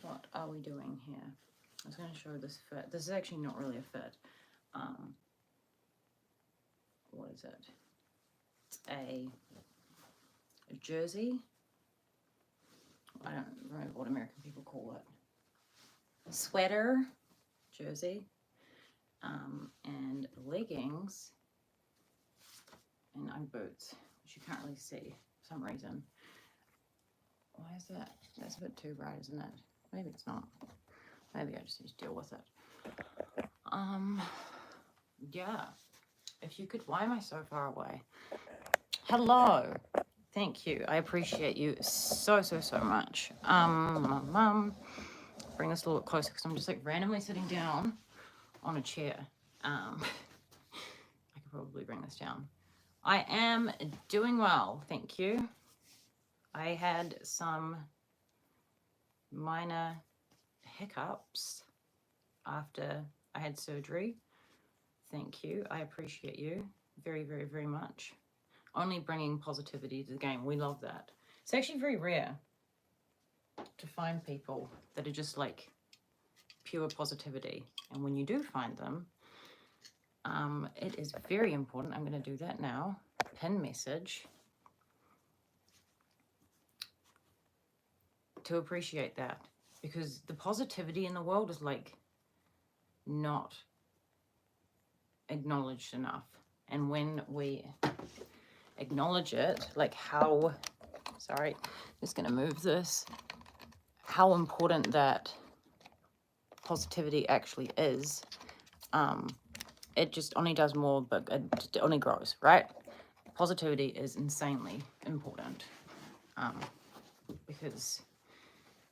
What are we doing here? I was going to show this fit. This is actually not really a fit. What is it? It's a jersey. I don't remember what American people call it. Sweater, jersey, and leggings, and Ugg boots, which you can't really see for some reason. Why is that? That's a bit too bright, isn't it? Maybe it's not. Maybe I just need to deal with it. Yeah. If you could, why am I so far away? Hello. Thank you. I appreciate you so much. Bring this a little bit closer because I'm just like randomly sitting down on a chair. I could probably bring this down. I am doing well, thank you. I had some minor hiccups after I had surgery. Thank you. I appreciate you very much. Only bringing positivity to the game. We love that. It's actually very rare to find people that are just like pure positivity. And when you do find them, it is very important. I'm going to do that now. Pin message. To appreciate that, because the positivity in the world is like not acknowledged enough. And when we acknowledge it, like how, sorry, just gonna move this, how important that positivity actually is, it just only does more, but it only grows, right? Positivity is insanely important, because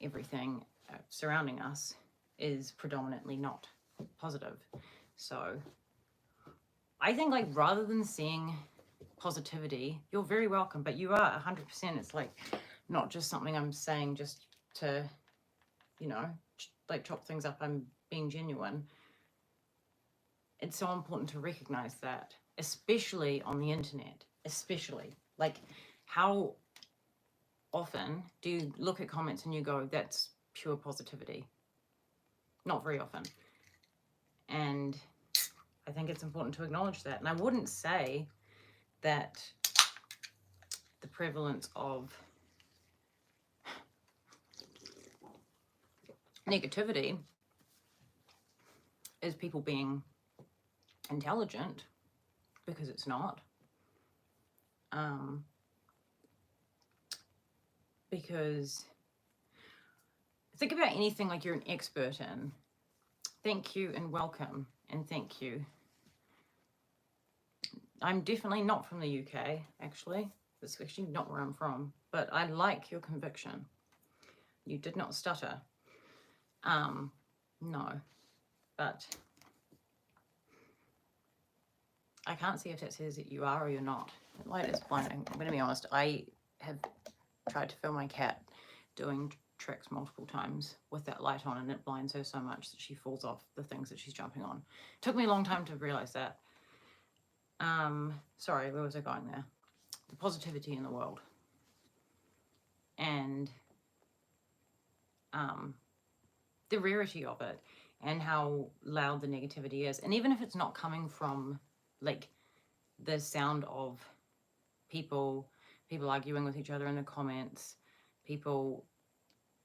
everything surrounding us is predominantly not positive. So I think like rather than seeing positivity, you're very welcome, but you are 100%. It's like not just something I'm saying just to, you know, like chop things up. I'm being genuine. It's so important to recognize that, especially on the internet, especially like how often do you look at comments and you go, that's pure positivity? Not very often. And I think it's important to acknowledge that. And I wouldn't say that the prevalence of negativity is people being intelligent, because it's not. Because think about anything like you're an expert in. Thank you and welcome, and thank you. I'm definitely not from the UK, actually. That's actually not where I'm from, but I like your conviction. You did not stutter. No, but I can't see if that says that you are or you're not. The light is blinding. I'm going to be honest. I have tried to film my cat doing tricks multiple times with that light on, and it blinds her so much that she falls off the things that she's jumping on. It took me a long time to realize that. Sorry, where was I going there? The positivity in the world. And the rarity of it, and how loud the negativity is. And even if it's not coming from like the sound of people arguing with each other in the comments, people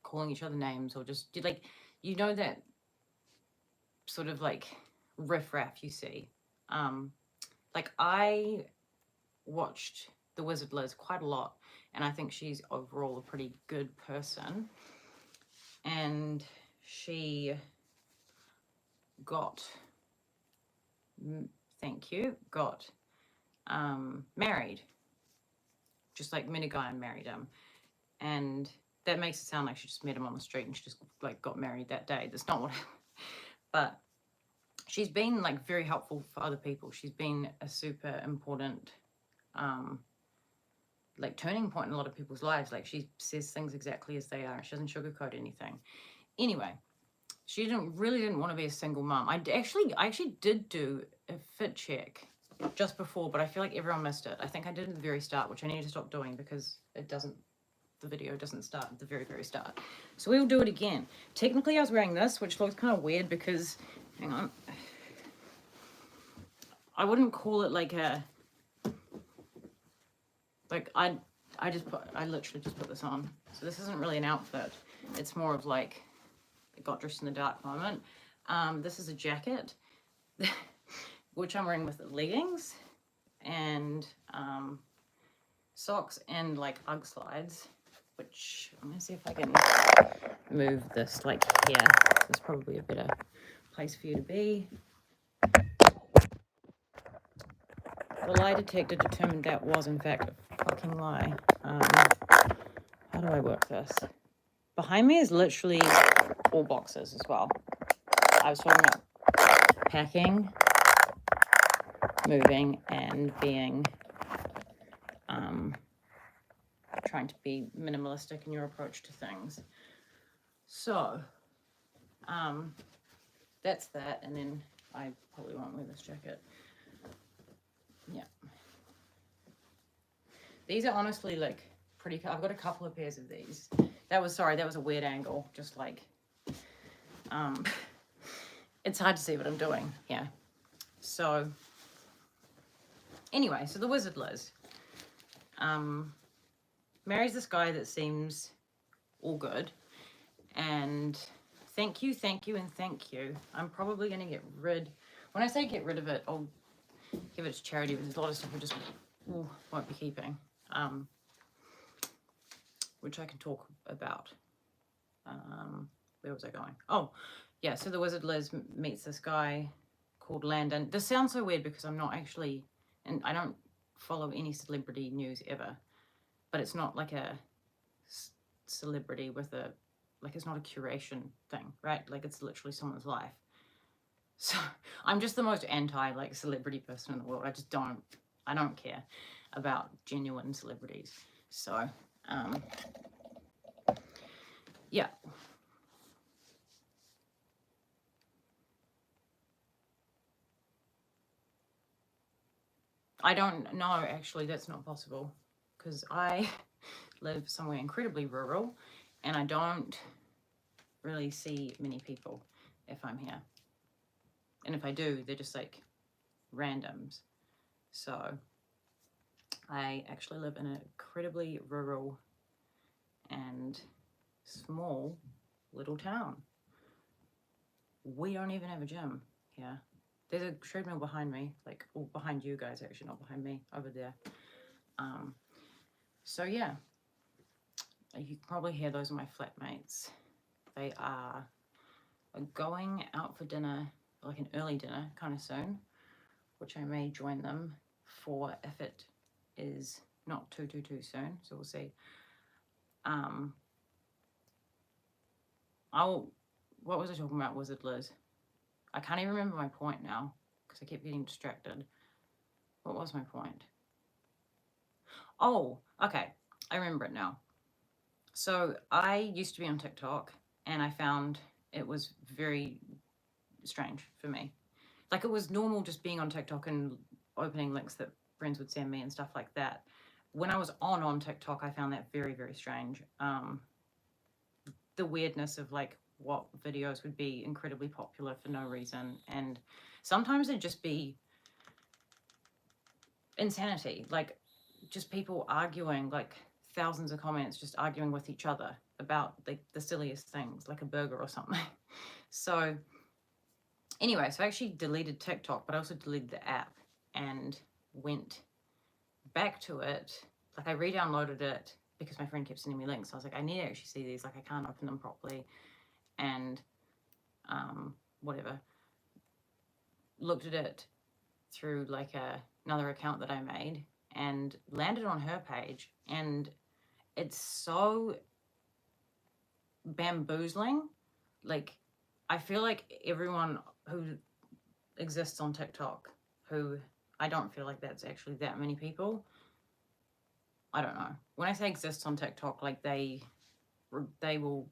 calling each other names, or just like, you know, that sort of like riffraff you see. Like I watched The Wizard Liz quite a lot, and I think she's overall a pretty good person. And she got, thank you, got married. Just like met a guy and married him. And that makes it sound like she just met him on the street and she just like got married that day. That's not what happened. But she's been like very helpful for other people. She's been a super important like turning point in a lot of people's lives. Like she says things exactly as they are. She doesn't sugarcoat anything. Anyway, she really didn't want to be a single mom. I actually did do a fit check just before, but I feel like everyone missed it. I think I did at the very start, which I need to stop doing because it doesn't the video doesn't start at the very, very start. So we'll do it again. Technically, I was wearing this, which looks kind of weird because, hang on, I wouldn't call it like a, like I literally just put this on. So this isn't really an outfit. It's more of like, I got dressed in the dark moment. This is a jacket, which I'm wearing with leggings and socks and like Ugg slides, which I'm gonna see if I can move this like here. This is probably a better place for you to be. The lie detector determined that was in fact a fucking lie. How do I work this? Behind me is literally all boxes as well. I was talking about packing, moving, and being trying to be minimalistic in your approach to things. So that's that, and then I probably won't wear this jacket. Yeah, these are honestly like pretty. I've got a couple of pairs of these. That was a weird angle. Just like it's hard to see what I'm doing. Yeah. So anyway, so the Wizard Liz marries this guy that seems all good, and thank you, and thank you. I'm probably going to get rid, when I say get rid of it, I'll give it to charity, but there's a lot of stuff I just won't be keeping, which I can talk about. Where was I going? Oh, yeah, so the Wizard Liz meets this guy called Landon. This sounds so weird because I'm not actually, and I don't follow any celebrity news ever, but it's not like a celebrity with a, like it's not a curation thing, right? Like it's literally someone's life. So I'm just the most anti like celebrity person in the world. I don't care about genuine celebrities. So yeah. I don't know, actually, that's not possible because I live somewhere incredibly rural and I don't really see many people if I'm here. And if I do, they're just like randoms. So I actually live in an incredibly rural and small little town. We don't even have a gym here. There's a treadmill behind me, like, well, behind you guys, actually, not behind me, over there. So yeah, you can probably hear those are my flatmates. They are going out for dinner, like an early dinner, kind of soon, which I may join them for if it is not too soon. So we'll see. What was I talking about, Wizard Liz? I can't even remember my point now because I kept getting distracted. What was my point? Oh, okay. I remember it now. So I used to be on TikTok and I found it was very strange for me. Like it was normal just being on TikTok and opening links that friends would send me and stuff like that. When I was on TikTok, I found that very, very strange. The weirdness of like what videos would be incredibly popular for no reason. And sometimes it'd just be insanity, like just people arguing, like thousands of comments just arguing with each other about the silliest things, like a burger or something. So anyway, so I actually deleted TikTok, but I also deleted the app and went back to it. Like I re-downloaded it because my friend kept sending me links. I was like, I need to actually see these, like I can't open them properly. And whatever, looked at it through like another account that I made and landed on her page, and it's so bamboozling. Like I feel like everyone who exists on TikTok, who I don't feel like that's actually that many people. I don't know. When I say exists on TikTok, like they will,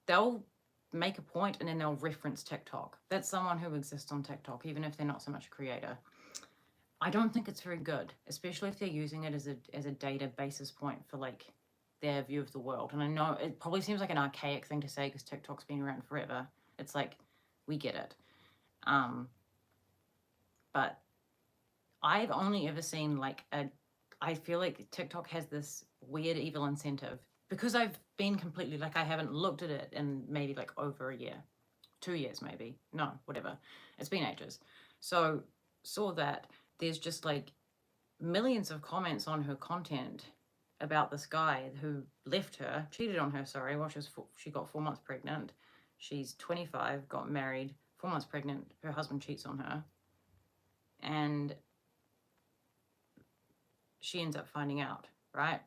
they'll make a point and then they'll reference TikTok. That's someone who exists on TikTok, even if they're not so much a creator. I don't think it's very good, especially if they're using it as a data basis point for like their view of the world. And I know it probably seems like an archaic thing to say because TikTok's been around forever. It's like, we get it. But I've only ever seen like I feel like TikTok has this weird evil incentive because I've been completely like, I haven't looked at it in maybe like over a year, 2 years maybe, no, whatever. It's been ages. So saw that there's just like millions of comments on her content about this guy who left her, cheated on her, sorry, while she got 4 months pregnant. She's 25, got married, 4 months pregnant, her husband cheats on her. And she ends up finding out, right?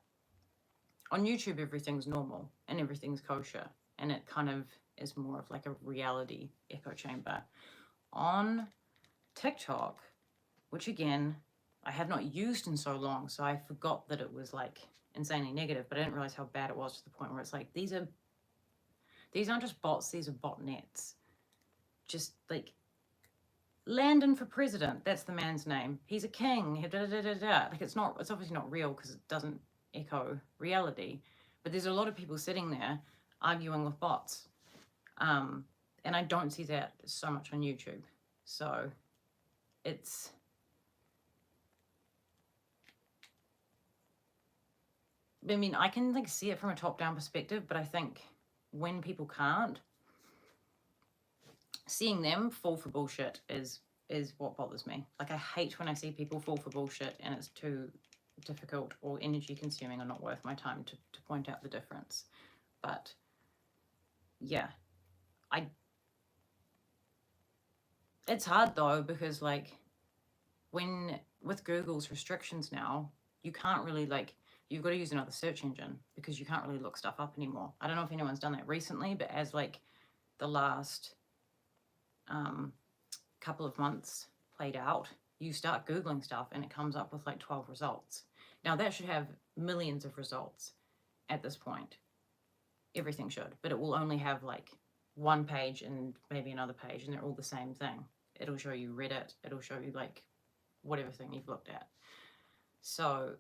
On YouTube, everything's normal and everything's kosher. And it kind of is more of like a reality echo chamber. On TikTok, which again, I have not used in so long, so I forgot that it was like insanely negative, but I didn't realize how bad it was to the point where it's like, these aren't just bots, these are botnets. Just like, Landon for president, that's the man's name. He's a king. Like, it's obviously not real because it doesn't echo reality. But there's a lot of people sitting there arguing with bots. And I don't see that so much on YouTube. So it's, I mean, I can like see it from a top-down perspective, but I think when people can't, seeing them fall for bullshit is what bothers me. Like, I hate when I see people fall for bullshit and it's too difficult or energy consuming or not worth my time to point out the difference. But yeah, it's hard though, because like with Google's restrictions now, you can't really like, you've got to use another search engine because you can't really look stuff up anymore. I don't know if anyone's done that recently, but as like the last couple of months played out, you start Googling stuff and it comes up with like 12 results. Now that should have millions of results at this point. Everything should, but it will only have like one page and maybe another page and they're all the same thing. It'll show you Reddit, it'll show you like whatever thing you've looked at. So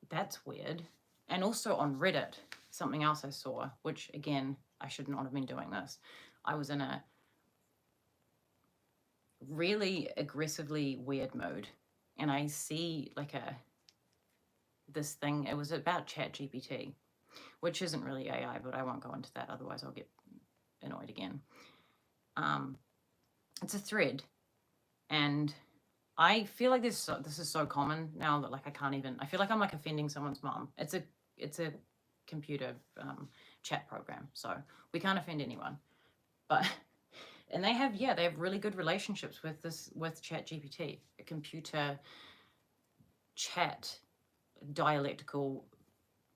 that's weird. And also on Reddit, something else I saw, which again, I should not have been doing this. I was in a really aggressively weird mood and I see like this thing, it was about ChatGPT, which isn't really AI, but I won't go into that, otherwise I'll get annoyed again. It's a thread, and I feel like this is so common now that like I feel like I'm like offending someone's mom. It's a computer chat program, so we can't offend anyone. But and they have really good relationships with ChatGPT, a computer chat dialectical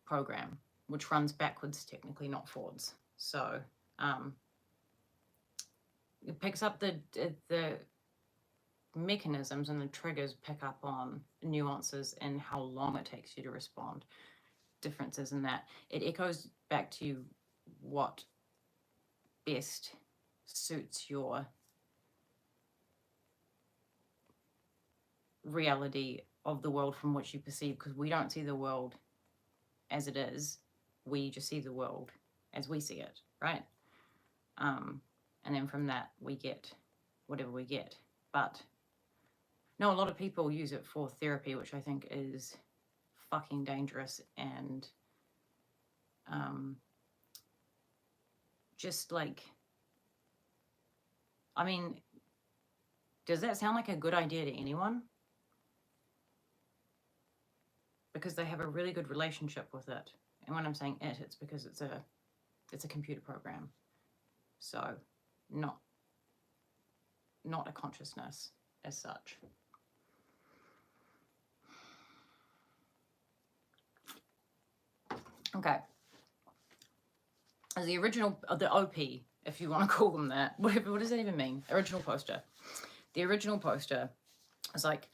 program, which runs backwards technically, not forwards. So it picks up the mechanisms, and the triggers pick up on nuances and how long it takes you to respond, differences in that. It echoes back to what best suits your reality of the world from which you perceive, because we don't see the world as it is, we just see the world as we see it, right? And then from that we get whatever we get. But no, a lot of people use it for therapy, which I think is fucking dangerous, and just like, I mean, does that sound like a good idea to anyone? Because they have a really good relationship with it. And when I'm saying it's because it's a computer program. So not a consciousness as such. Okay. The original, the OP, if you want to call them that, what does that even mean? Original poster. The original poster is like,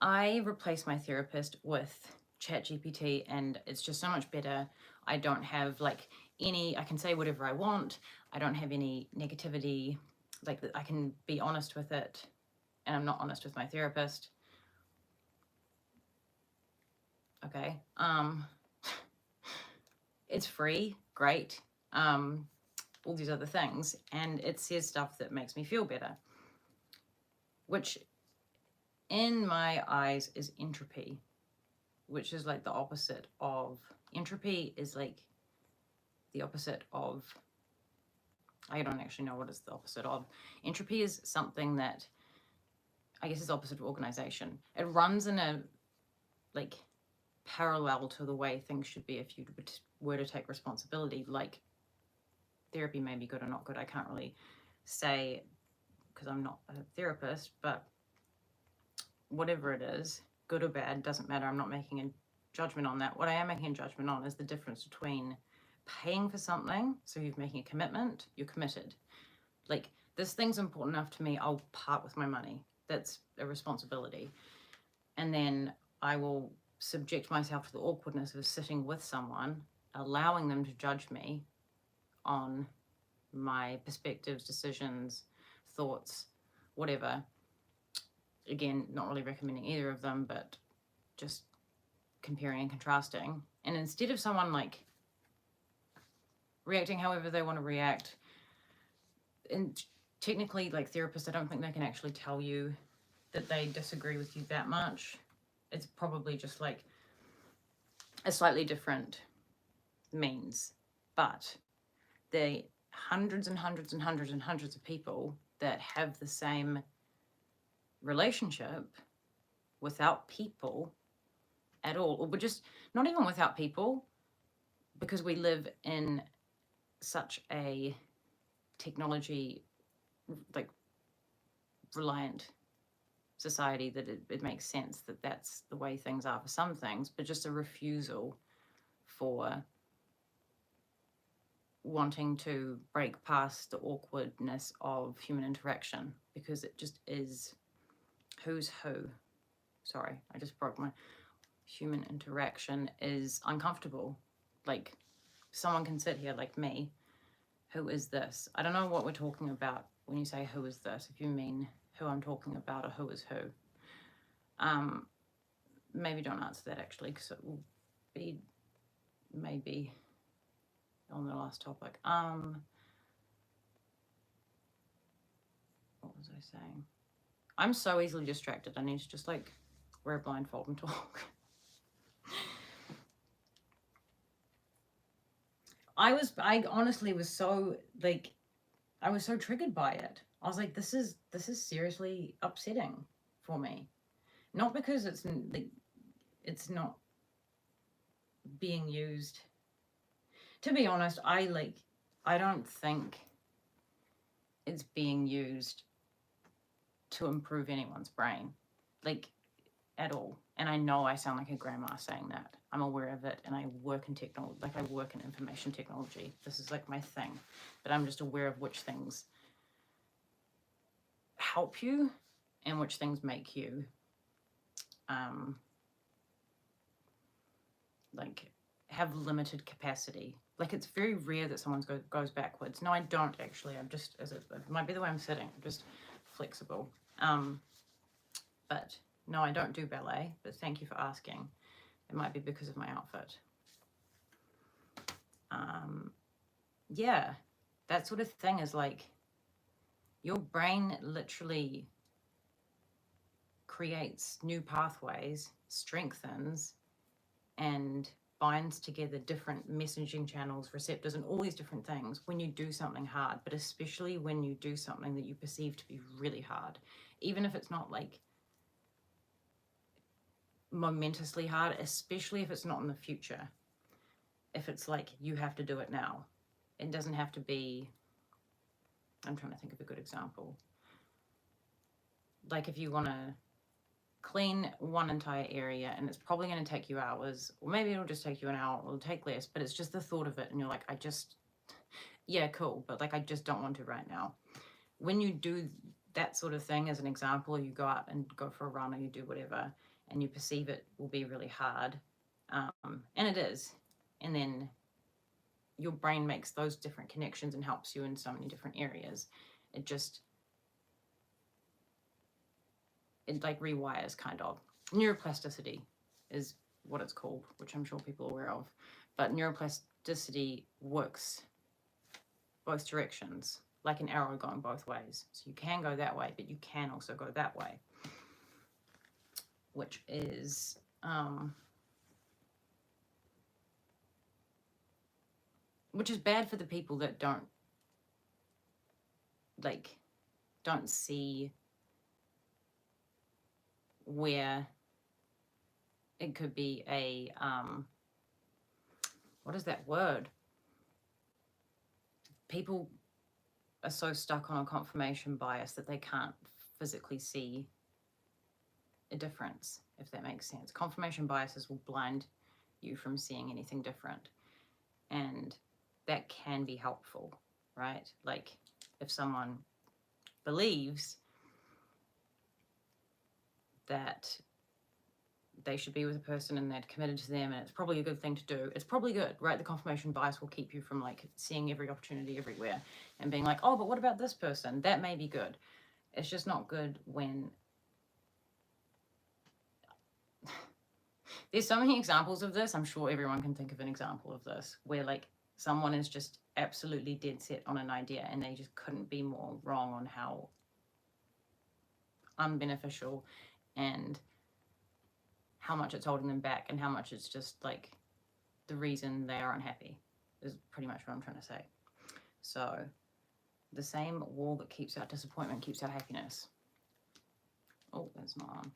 I replaced my therapist with ChatGPT and it's just so much better. I don't have like I can say whatever I want. I don't have any negativity. Like, I can be honest with it and I'm not honest with my therapist, okay, it's free, great, all these other things, and it says stuff that makes me feel better, which in my eyes is entropy, which is like the opposite of, entropy is like the opposite of, I don't actually know what it's the opposite of. Entropy is something that I guess is opposite of organization. It runs in a like parallel to the way things should be if you were to take responsibility. Like therapy may be good or not good. I can't really say because I'm not a therapist, but whatever it is, good or bad, doesn't matter. I'm not making a judgment on that. What I am making a judgment on is the difference between paying for something, so you're making a commitment, you're committed. Like, this thing's important enough to me, I'll part with my money. That's a responsibility. And then I will subject myself to the awkwardness of sitting with someone, allowing them to judge me on my perspectives, decisions, thoughts, whatever. Again, not really recommending either of them, but just comparing and contrasting. And instead of someone like reacting however they want to react, and technically like therapists, I don't think they can actually tell you that they disagree with you that much. It's probably just like a slightly different means. But the hundreds and hundreds and hundreds and hundreds of people that have the same relationship without people at all, or just not even without people, because we live in such a technology like reliant society that it makes sense that that's the way things are for some things, but just a refusal for wanting to break past the awkwardness of human interaction, because it just is who's who. Sorry, I just broke my human interaction is uncomfortable. Like someone can sit here like me, who is this? I don't know what we're talking about when you say who is this, if you mean who I'm talking about or who is who. Maybe don't answer that actually, because it will be maybe on the last topic. What was I saying? I'm so easily distracted. I need to just like wear a blindfold and talk. I honestly was so like, I was so triggered by it. I was like, this is seriously upsetting for me. Not because it's not being used. To be honest, I don't think it's being used to improve anyone's brain, like at all. And I know I sound like a grandma saying that. I'm aware of it, and I work in technology, like I work in information technology. This is like my thing, but I'm just aware of which things help you and which things make you like have limited capacity. Like it's very rare that someone goes backwards. No, I don't actually. I'm just, it might be the way I'm sitting. I'm just flexible. But no, I don't do ballet, but thank you for asking. It might be because of my outfit. Yeah, that sort of thing is like your brain literally creates new pathways, strengthens, and binds together different messaging channels, receptors, and all these different things when you do something hard, but especially when you do something that you perceive to be really hard, even if it's not like momentously hard, especially if it's not in the future. If it's like you have to do it now, it doesn't have to be, I'm trying to think of a good example. Like if you want to clean one entire area and it's probably going to take you hours, or maybe it'll just take you an hour, or it'll take less, but it's just the thought of it and you're like, yeah, cool, but like I just don't want to right now. When you do that sort of thing as an example, you go out and go for a run or you do whatever and you perceive it will be really hard, and it is, and then your brain makes those different connections and helps you in so many different areas. It just it like rewires, kind of. Neuroplasticity is what it's called, which I'm sure people are aware of. But neuroplasticity works both directions, like an arrow going both ways. So you can go that way, but you can also go that way, which is bad for the people that don't see where it could be a what is that word? People are so stuck on a confirmation bias that they can't physically see a difference, if that makes sense. Confirmation biases will blind you from seeing anything different, and that can be helpful, right? Like if someone believes that they should be with a person and they're committed to them and it's probably a good thing to do, it's probably good, right? The confirmation bias will keep you from like seeing every opportunity everywhere and being like, oh, but what about this person? That may be good. It's just not good when there's so many examples of this. I'm sure everyone can think of an example of this where like someone is just absolutely dead set on an idea and they just couldn't be more wrong on how unbeneficial and how much it's holding them back and how much it's just like the reason they are unhappy is pretty much what I'm trying to say. So the same wall that keeps out disappointment keeps out happiness. Oh, that's not on.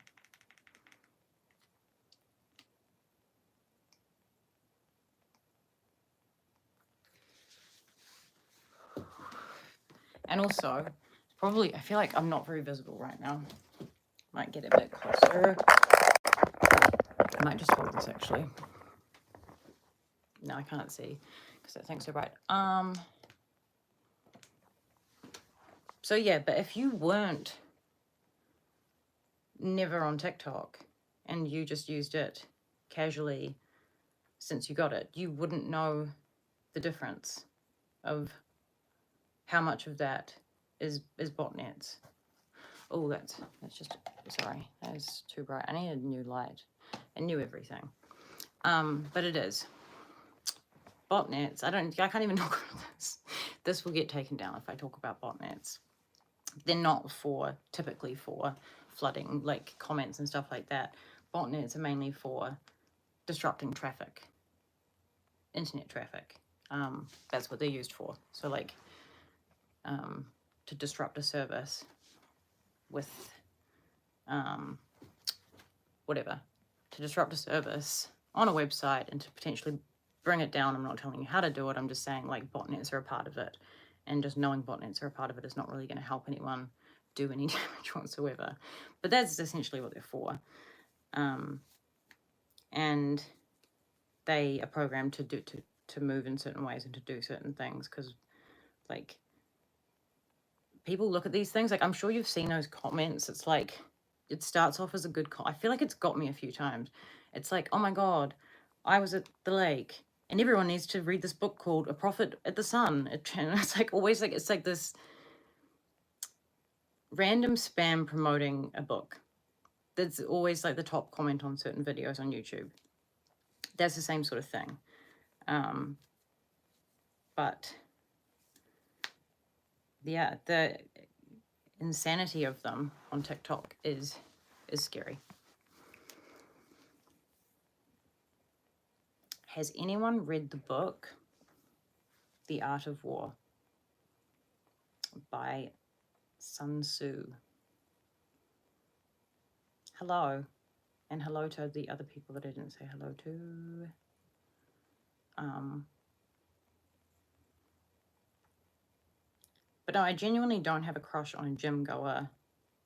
And also, probably, I feel like I'm not very visible right now. Might get a bit closer. I might just hold this actually. No, I can't see because that thing's so bright. So yeah, but if you weren't never on TikTok and you just used it casually since you got it, you wouldn't know the difference of how much of that is botnets. Oh, that's just, sorry, that's too bright. I need a new light. I knew everything. But it is. Botnets, I can't even talk about this. This will get taken down if I talk about botnets. They're not typically for flooding, like comments and stuff like that. Botnets are mainly for disrupting traffic, internet traffic. That's what they're used for. So like, to disrupt a service with, whatever, to disrupt a service on a website and to potentially bring it down. I'm not telling you how to do it. I'm just saying like botnets are a part of it. And just knowing botnets are a part of it is not really going to help anyone do any damage whatsoever. But that's essentially what they're for. And they are programmed to move in certain ways and to do certain things because, like, people look at these things. Like, I'm sure you've seen those comments. It's like, it starts off as a good I feel like it's got me a few times. It's like, oh my God, I was at the lake and everyone needs to read this book called A Prophet at the Sun. It's like always like, it's like this random spam promoting a book. That's always like the top comment on certain videos on YouTube. That's the same sort of thing. But yeah, the insanity of them on TikTok is scary. Has anyone read the book The Art of War by Sun Tzu? Hello, and hello to the other people that I didn't say hello to. But no, I genuinely don't have a crush on a gym goer.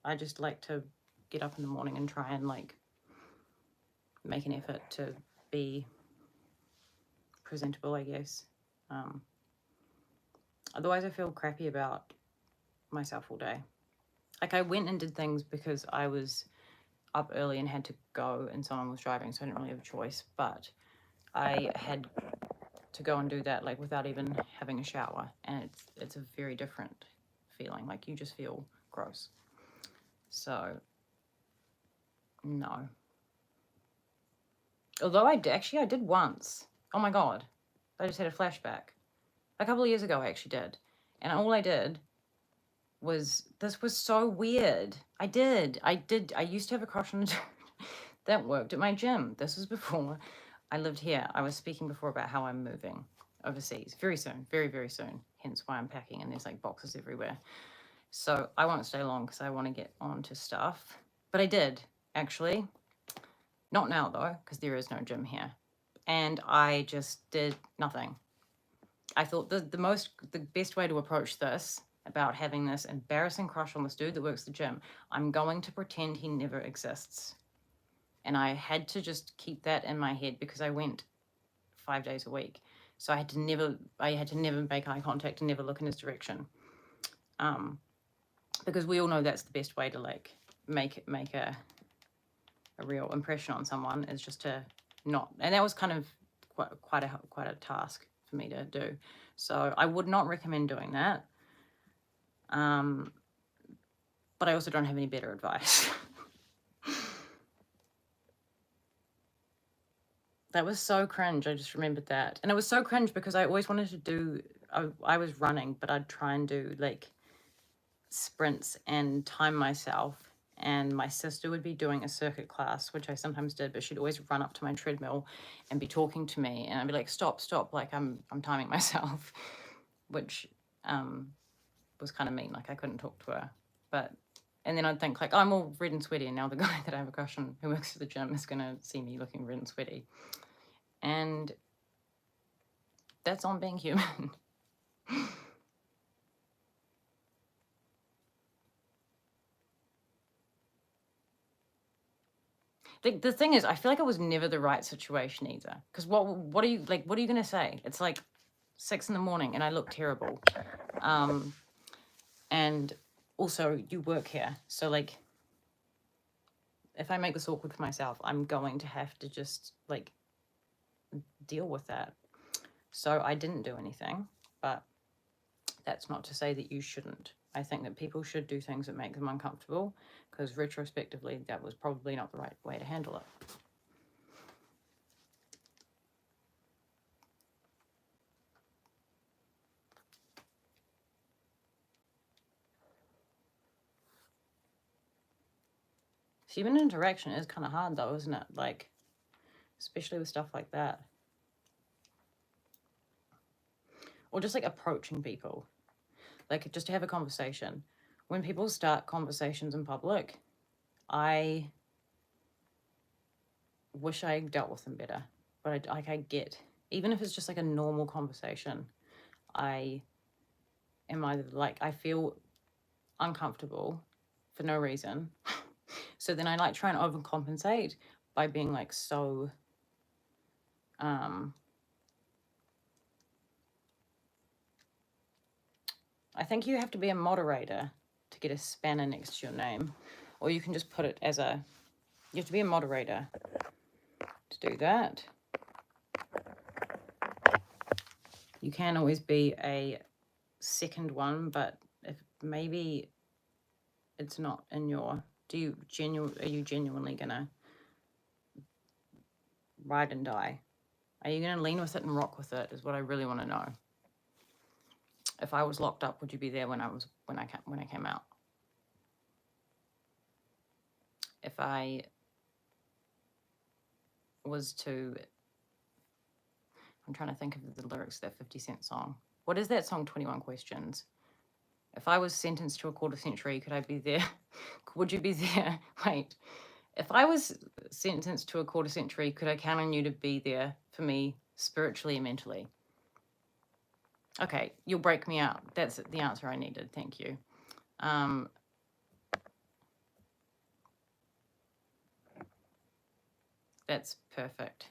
I just like to get up in the morning and try and like make an effort to be presentable, I guess. Otherwise I feel crappy about myself all day. Like I went and did things because I was up early and had to go and someone was driving, so I didn't really have a choice, but I had to go and do that like without even having a shower, and it's a very different feeling. Like you just feel gross. So No. Although I did once. Oh my God. I just had a flashback. A couple of years ago, I actually did. And all I did was, this was so weird. I used to have a crush on a dude that worked at my gym. This was before I lived here. I was speaking before about how I'm moving overseas very soon, very, very soon. Hence why I'm packing and there's like boxes everywhere. So I won't stay long because I want to get on to stuff. But I did, actually. Not now though, because there is no gym here. And I just did nothing. I thought the best way to approach this, about having this embarrassing crush on this dude that works the gym, I'm going to pretend he never exists. And I had to just keep that in my head because I went 5 days a week. So I had to never make eye contact and never look in his direction. Because we all know that's the best way to like make a real impression on someone, is just to not, and that was kind of quite a task for me to do. So I would not recommend doing that. But I also don't have any better advice. That was so cringe. I just remembered that. And it was so cringe because I always wanted to do, I was running, but I'd try and do like sprints and time myself. And my sister would be doing a circuit class, which I sometimes did, but she'd always run up to my treadmill and be talking to me. And I'd be like, stop, like I'm timing myself, which was kind of mean. Like I couldn't talk to her. And then I'd think like, oh, I'm all red and sweaty. And now the guy that I have a crush on who works at the gym is going to see me looking red and sweaty. And that's on being human. The thing is, I feel like it was never the right situation either. Because what are you going to say? It's like 6 a.m. and I look terrible. And also you work here. So like, if I make this awkward for myself, I'm going to have to just like deal with that. So I didn't do anything, but that's not to say that you shouldn't. I think that people should do things that make them uncomfortable, because retrospectively, that was probably not the right way to handle it. Human interaction is kind of hard though, isn't it? Like, especially with stuff like that. Or just like approaching people. Like just to have a conversation. When people start conversations in public, I wish I dealt with them better. But I get, even if it's just like a normal conversation, I am either like, I feel uncomfortable for no reason. So then I like try and overcompensate by being like so I think you have to be a moderator to get a spanner next to your name, or you can just put it as you have to be a moderator to do that. You can always be a second one, but if maybe it's not in your, are you genuinely gonna ride and die? Are you gonna lean with it and rock with it, is what I really want to know. If I was locked up, would you be there when I came out? If I was to, I'm trying to think of the lyrics of that 50 Cent song. What is that song, 21 Questions? If I was sentenced to a quarter century, could I be there? Would you be there? Wait. If I was sentenced to a quarter century, could I count on you to be there for me spiritually and mentally? Okay, you'll break me out. That's the answer I needed. Thank you. That's perfect.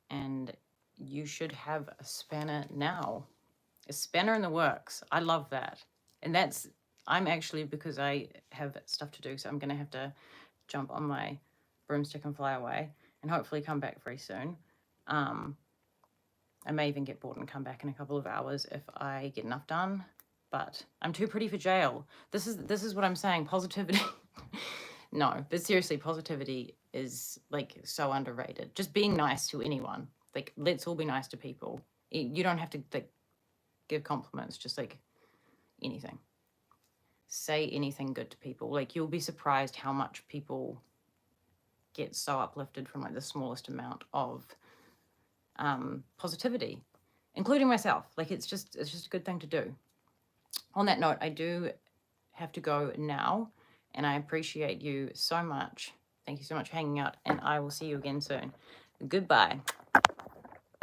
And you should have a spanner now. A spanner in the works. I love that. And I'm actually, because I have stuff to do, so I'm going to have to jump on my broomstick and fly away and hopefully come back very soon. I may even get bored and come back in a couple of hours if I get enough done, but I'm too pretty for jail. This is what I'm saying, positivity. No, but seriously, positivity is like so underrated. Just being nice to anyone. Like, let's all be nice to people. You don't have to like give compliments, just like anything. Say anything good to people. Like, you'll be surprised how much people get so uplifted from like the smallest amount of positivity, including myself. Like, it's just a good thing to do. On that note, I do have to go now, and I appreciate you so much. Thank you so much for hanging out, and I will see you again soon. Goodbye.